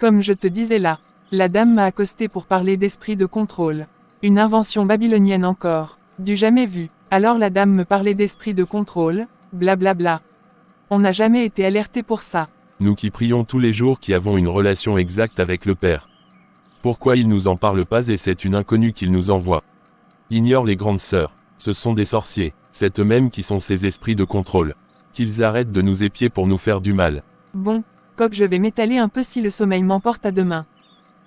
Comme je te disais là, la dame m'a accosté pour parler d'esprit de contrôle. Une invention babylonienne encore, du jamais vu. Alors la dame me parlait d'esprit de contrôle, blablabla. On n'a jamais été alerté pour ça. Nous qui prions tous les jours qui avons une relation exacte avec le Père. Pourquoi il nous en parle pas et c'est une inconnue qu'il nous envoie? Ignore les grandes sœurs, ce sont des sorciers, c'est eux-mêmes qui sont ces esprits de contrôle. Qu'ils arrêtent de nous épier pour nous faire du mal. Bon, Coq, je vais m'étaler un peu si le sommeil m'emporte à demain.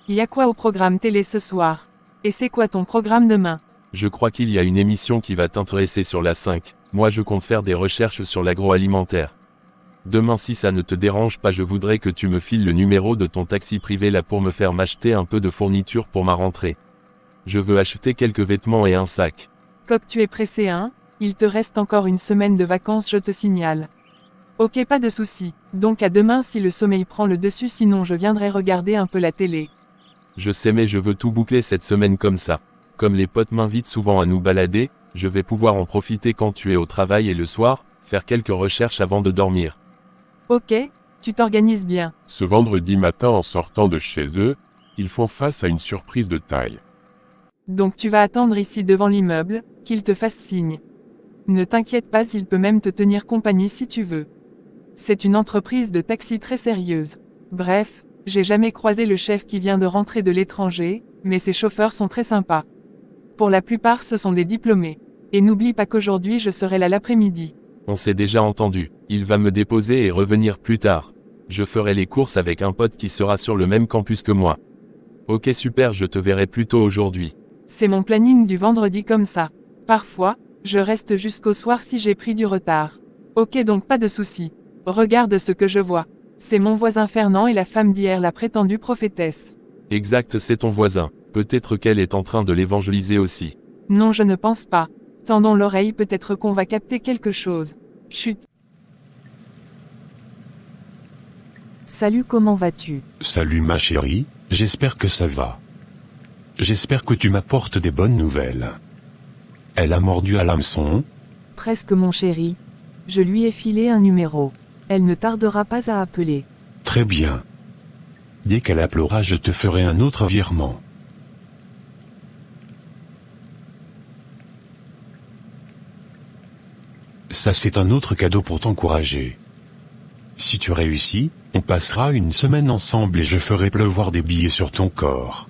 Y a quoi au programme télé ce soir? Et c'est quoi ton programme demain? Je crois qu'il y a une émission qui va t'intéresser sur la 5, moi je compte faire des recherches sur l'agroalimentaire. Demain si ça ne te dérange pas je voudrais que tu me files le numéro de ton taxi privé là pour me faire m'acheter un peu de fourniture pour ma rentrée. Je veux acheter quelques vêtements et un sac. Coq, tu es pressé hein? Il te reste encore une semaine de vacances je te signale. Ok, pas de souci. Donc à demain si le sommeil prend le dessus sinon je viendrai regarder un peu la télé. Je sais mais je veux tout boucler cette semaine comme ça. Comme les potes m'invitent souvent à nous balader, je vais pouvoir en profiter quand tu es au travail et le soir, faire quelques recherches avant de dormir. Ok, tu t'organises bien. Ce vendredi matin en sortant de chez eux, ils font face à une surprise de taille. Donc tu vas attendre ici devant l'immeuble, qu'il te fasse signe. Ne t'inquiète pas, il peut même te tenir compagnie si tu veux. C'est une entreprise de taxi très sérieuse. Bref, j'ai jamais croisé le chef qui vient de rentrer de l'étranger, mais ses chauffeurs sont très sympas. Pour la plupart ce sont des diplômés. Et n'oublie pas qu'aujourd'hui je serai là l'après-midi. On s'est déjà entendu, il va me déposer et revenir plus tard. Je ferai les courses avec un pote qui sera sur le même campus que moi. Ok super, je te verrai plus tôt aujourd'hui. C'est mon planning du vendredi comme ça. Parfois, je reste jusqu'au soir si j'ai pris du retard. Ok, donc pas de souci. Regarde ce que je vois. C'est mon voisin Fernand et la femme d'hier, la prétendue prophétesse. Exact, c'est ton voisin. Peut-être qu'elle est en train de l'évangéliser aussi. Non, je ne pense pas. Tendons l'oreille, peut-être qu'on va capter quelque chose. Chut. Salut, comment vas-tu? Salut ma chérie, j'espère que ça va. J'espère que tu m'apportes des bonnes nouvelles. Elle a mordu à l'hameçon? Presque mon chéri. Je lui ai filé un numéro. Elle ne tardera pas à appeler. Très bien. Dès qu'elle appellera, je te ferai un autre virement. Ça c'est un autre cadeau pour t'encourager. Si tu réussis, on passera une semaine ensemble et je ferai pleuvoir des billets sur ton corps.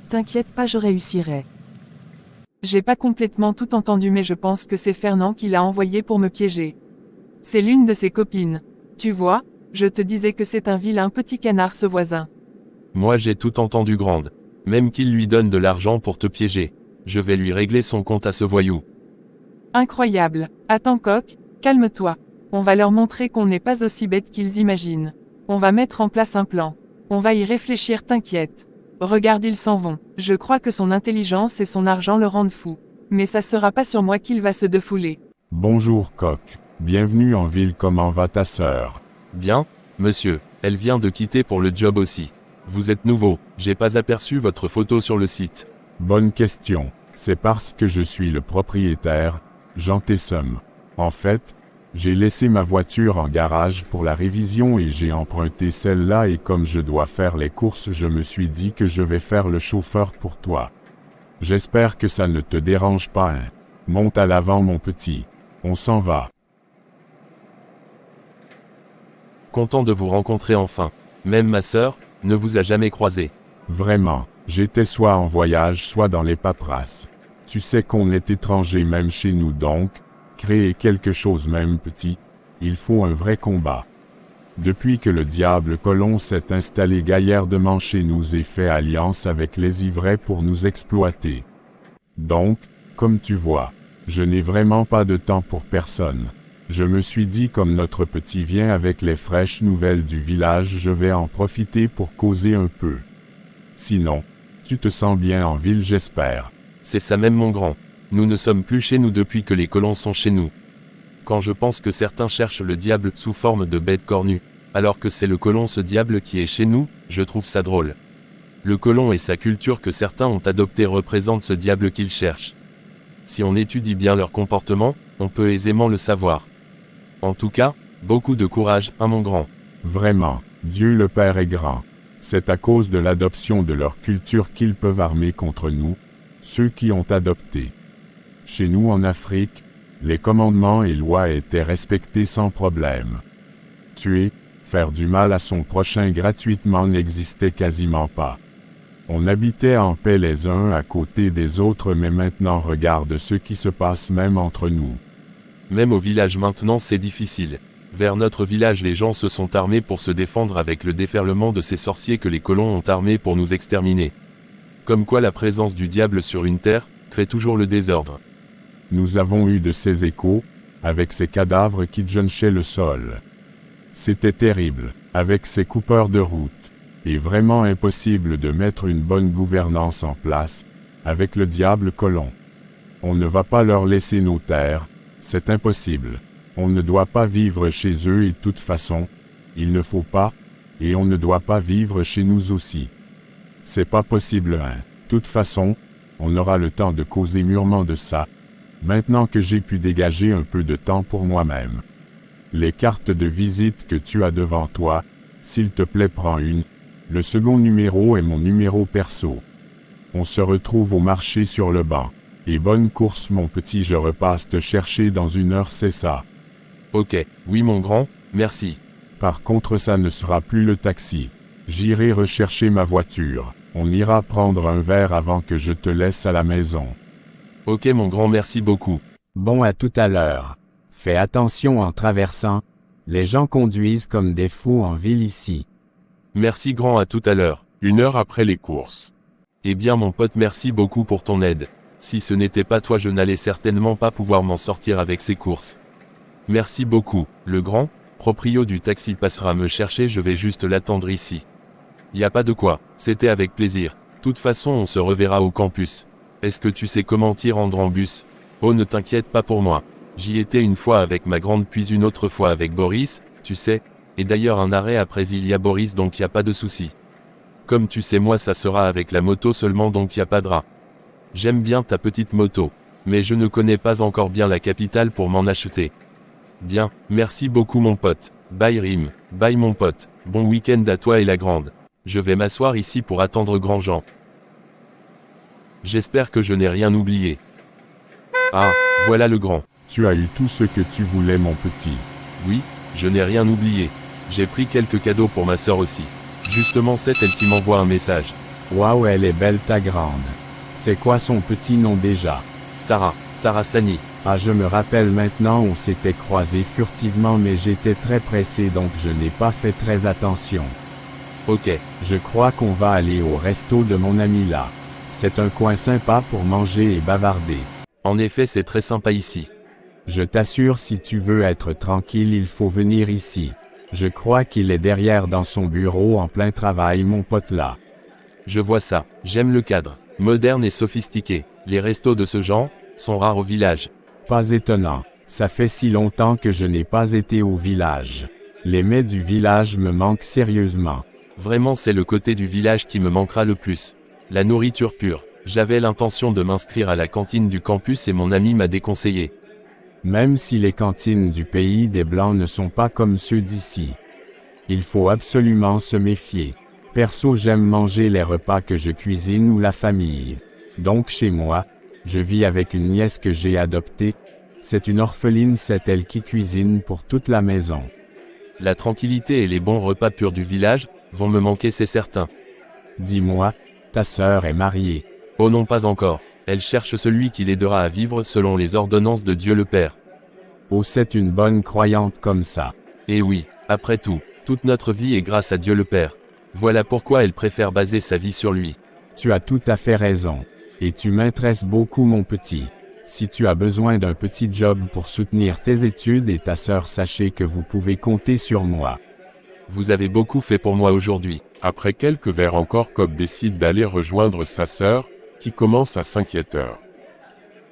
T'inquiète pas, je réussirai. J'ai pas complètement tout entendu mais je pense que c'est Fernand qui l'a envoyé pour me piéger. C'est l'une de ses copines. Tu vois, je te disais que c'est un vilain petit canard ce voisin. Moi j'ai tout entendu grande. Même qu'il lui donne de l'argent pour te piéger. Je vais lui régler son compte à ce voyou. Incroyable. Attends Coq, calme-toi. On va leur montrer qu'on n'est pas aussi bête qu'ils imaginent. On va mettre en place un plan. On va y réfléchir, t'inquiète. Regarde, ils s'en vont. Je crois que son intelligence et son argent le rendent fou. Mais ça sera pas sur moi qu'il va se défouler. Bonjour Coq, bienvenue en ville, comment va ta sœur? Bien, monsieur, elle vient de quitter pour le job aussi. Vous êtes nouveau, j'ai pas aperçu votre photo sur le site. Bonne question, c'est parce que je suis le propriétaire, Jean Tessum. En fait, j'ai laissé ma voiture en garage pour la révision et j'ai emprunté celle-là et comme je dois faire les courses, je me suis dit que je vais faire le chauffeur pour toi. J'espère que ça ne te dérange pas, hein. Monte à l'avant mon petit, on s'en va. Content de vous rencontrer enfin. Même ma sœur, ne vous a jamais croisé. Vraiment, j'étais soit en voyage soit dans les paperasses. Tu sais qu'on est étranger même chez nous donc, créer quelque chose même petit, il faut un vrai combat. Depuis que le diable colon s'est installé gaillardement chez nous et fait alliance avec les ivraies pour nous exploiter. Donc, comme tu vois, je n'ai vraiment pas de temps pour personne. Je me suis dit comme notre petit vient avec les fraîches nouvelles du village, je vais en profiter pour causer un peu. Sinon, tu te sens bien en ville j'espère. C'est ça même mon grand. Nous ne sommes plus chez nous depuis que les colons sont chez nous. Quand je pense que certains cherchent le diable sous forme de bêtes cornues, alors que c'est le colon ce diable qui est chez nous, je trouve ça drôle. Le colon et sa culture que certains ont adoptée représentent ce diable qu'ils cherchent. Si on étudie bien leur comportement, on peut aisément le savoir. En tout cas, beaucoup de courage, hein mon grand. Vraiment, Dieu le Père est grand. C'est à cause de l'adoption de leur culture qu'ils peuvent armer contre nous, ceux qui ont adopté. Chez nous en Afrique, les commandements et lois étaient respectés sans problème. Tuer, faire du mal à son prochain gratuitement n'existait quasiment pas. On habitait en paix les uns à côté des autres, mais maintenant regarde ce qui se passe même entre nous. Même au village maintenant c'est difficile. Vers notre village les gens se sont armés pour se défendre avec le déferlement de ces sorciers que les colons ont armés pour nous exterminer. Comme quoi la présence du diable sur une terre, crée toujours le désordre. Nous avons eu de ces échos, avec ces cadavres qui jonchaient le sol. C'était terrible, avec ces coupeurs de route, et vraiment impossible de mettre une bonne gouvernance en place, avec le diable colon. On ne va pas leur laisser nos terres, c'est impossible. On ne doit pas vivre chez eux et de toute façon, il ne faut pas, et on ne doit pas vivre chez nous aussi. C'est pas possible hein. De toute façon, on aura le temps de causer mûrement de ça, maintenant que j'ai pu dégager un peu de temps pour moi-même. Les cartes de visite que tu as devant toi, s'il te plaît prends une, le second numéro est mon numéro perso. On se retrouve au marché sur le banc. Et bonne course mon petit, je repasse te chercher dans 1 heure, c'est ça. Ok, oui mon grand, merci. Par contre ça ne sera plus le taxi. J'irai rechercher ma voiture. On ira prendre un verre avant que je te laisse à la maison. Ok mon grand, merci beaucoup. Bon, à tout à l'heure. Fais attention en traversant. Les gens conduisent comme des fous en ville ici. Merci grand, à tout à l'heure. 1 heure après les courses. Eh bien mon pote, merci beaucoup pour ton aide. Si ce n'était pas toi je n'allais certainement pas pouvoir m'en sortir avec ces courses. Merci beaucoup. Le grand, proprio du taxi passera me chercher, je vais juste l'attendre ici. Y a pas de quoi, c'était avec plaisir. Toute façon on se reverra au campus. Est-ce que tu sais comment t'y rendre en bus? Oh ne t'inquiète pas pour moi. J'y étais une fois avec ma grande puis une autre fois avec Boris, tu sais. Et d'ailleurs un arrêt après il y a Boris donc y a pas de souci. Comme tu sais moi ça sera avec la moto seulement donc y a pas de rat. J'aime bien ta petite moto, mais je ne connais pas encore bien la capitale pour m'en acheter. Bien, merci beaucoup mon pote. Bye Rim, bye mon pote, bon week-end à toi et la grande. Je vais m'asseoir ici pour attendre Grandjean. J'espère que je n'ai rien oublié. Ah, voilà le grand. Tu as eu tout ce que tu voulais mon petit. Oui, je n'ai rien oublié. J'ai pris quelques cadeaux pour ma sœur aussi. Justement c'est elle qui m'envoie un message. Waouh, elle est belle ta grande. C'est quoi son petit nom déjà? Sarah Sani. Ah, je me rappelle maintenant, on s'était croisés furtivement mais j'étais très pressé donc je n'ai pas fait très attention. Ok. Je crois qu'on va aller au resto de mon ami là. C'est un coin sympa pour manger et bavarder. En effet c'est très sympa ici. Je t'assure si tu veux être tranquille il faut venir ici. Je crois qu'il est derrière dans son bureau en plein travail mon pote là. Je vois ça, j'aime le cadre. Moderne et sophistiqué. Les restos de ce genre sont rares au village. Pas étonnant, ça fait si longtemps que je n'ai pas été au village. Les mets du village me manquent sérieusement. Vraiment c'est le côté du village qui me manquera le plus. La nourriture pure. J'avais l'intention de m'inscrire à la cantine du campus et mon ami m'a déconseillé. Même si les cantines du pays des Blancs ne sont pas comme ceux d'ici. Il faut absolument se méfier. Perso j'aime manger les repas que je cuisine ou la famille. Donc chez moi, je vis avec une nièce que j'ai adoptée. C'est une orpheline, c'est elle qui cuisine pour toute la maison. La tranquillité et les bons repas purs du village vont me manquer c'est certain. Dis-moi, ta sœur est mariée. Oh non pas encore, elle cherche celui qui l'aidera à vivre selon les ordonnances de Dieu le Père. Oh c'est une bonne croyante comme ça. Et oui, après tout, toute notre vie est grâce à Dieu le Père. Voilà pourquoi elle préfère baser sa vie sur lui. Tu as tout à fait raison. Et tu m'intéresses beaucoup mon petit. Si tu as besoin d'un petit job pour soutenir tes études et ta sœur, sachez que vous pouvez compter sur moi. Vous avez beaucoup fait pour moi aujourd'hui. Après quelques verres encore, Coq décide d'aller rejoindre sa sœur, qui commence à s'inquiéter.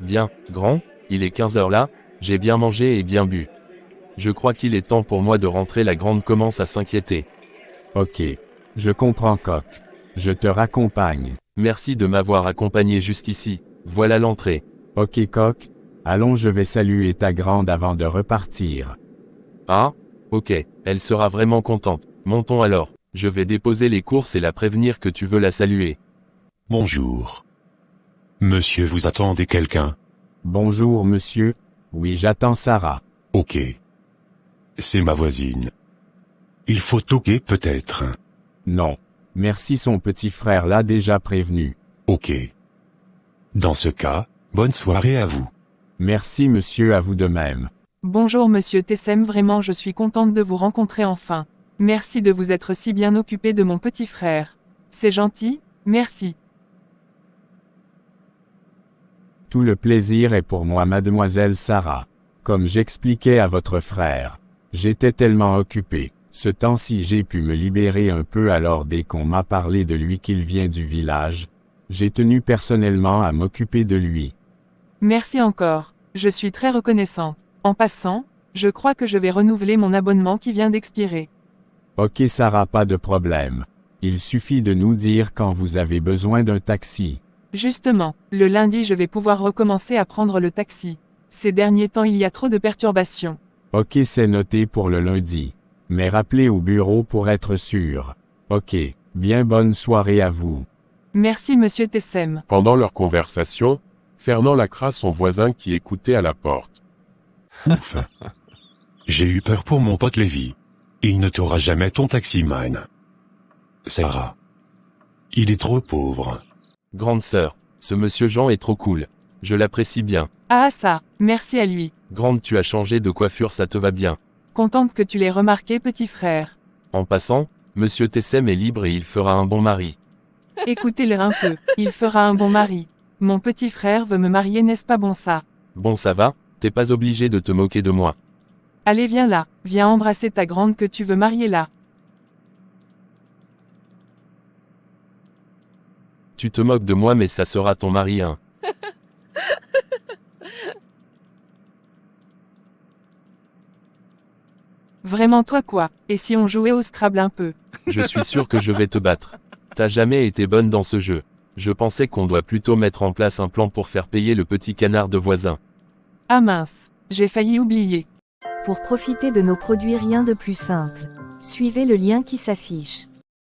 Bien, grand, il est 15 h là, j'ai bien mangé et bien bu. Je crois qu'il est temps pour moi de rentrer, la grande commence à s'inquiéter. Ok. Je comprends Coq. Je te raccompagne. Merci de m'avoir accompagné jusqu'ici, voilà l'entrée. Ok Coq, allons je vais saluer ta grande avant de repartir. Ah, ok, elle sera vraiment contente, montons alors. Je vais déposer les courses et la prévenir que tu veux la saluer. Bonjour. Monsieur, vous attendez quelqu'un? Bonjour monsieur, oui j'attends Sarah. Ok. C'est ma voisine. Il faut toquer peut-être. Non. Merci, son petit frère l'a déjà prévenu. Ok. Dans ce cas, bonne soirée à vous. Merci monsieur, à vous de même. Bonjour monsieur Tessem, vraiment je suis contente de vous rencontrer enfin. Merci de vous être si bien occupé de mon petit frère. C'est gentil, merci. Tout le plaisir est pour moi, mademoiselle Sarah. Comme j'expliquais à votre frère, j'étais tellement occupé. Ce temps-ci j'ai pu me libérer un peu, alors dès qu'on m'a parlé de lui qu'il vient du village, j'ai tenu personnellement à m'occuper de lui. Merci encore, je suis très reconnaissante. En passant, je crois que je vais renouveler mon abonnement qui vient d'expirer. Ok Sarah, pas de problème. Il suffit de nous dire quand vous avez besoin d'un taxi. Justement, le lundi je vais pouvoir recommencer à prendre le taxi. Ces derniers temps il y a trop de perturbations. Ok, c'est noté pour le lundi. Mais rappelez au bureau pour être sûr. Ok, bien, bonne soirée à vous. Merci monsieur Tessem. Pendant leur conversation, Fernand lacra son voisin qui écoutait à la porte. Ouf. J'ai eu peur pour mon pote Lévi. Il ne t'aura jamais ton taximan. Sarah. Il est trop pauvre. Grande sœur, ce monsieur Jean est trop cool. Je l'apprécie bien. Ah ça, merci à lui. Grande, tu as changé de coiffure, ça te va bien. Contente que tu l'aies remarqué petit frère. En passant, monsieur Tessem est libre et il fera un bon mari. Écoutez-le un peu, il fera un bon mari. Mon petit frère veut me marier, n'est-ce pas bon ça? Bon, ça va, t'es pas obligé de te moquer de moi. Allez viens là, viens embrasser ta grande que tu veux marier là. Tu te moques de moi mais ça sera ton mari hein. Vraiment toi quoi, et si on jouait au Scrabble un peu? Je suis sûr que je vais te battre. T'as jamais été bonne dans ce jeu. Je pensais qu'on doit plutôt mettre en place un plan pour faire payer le petit canard de voisin. Ah mince, j'ai failli oublier. Pour profiter de nos produits, rien de plus simple. Suivez le lien qui s'affiche.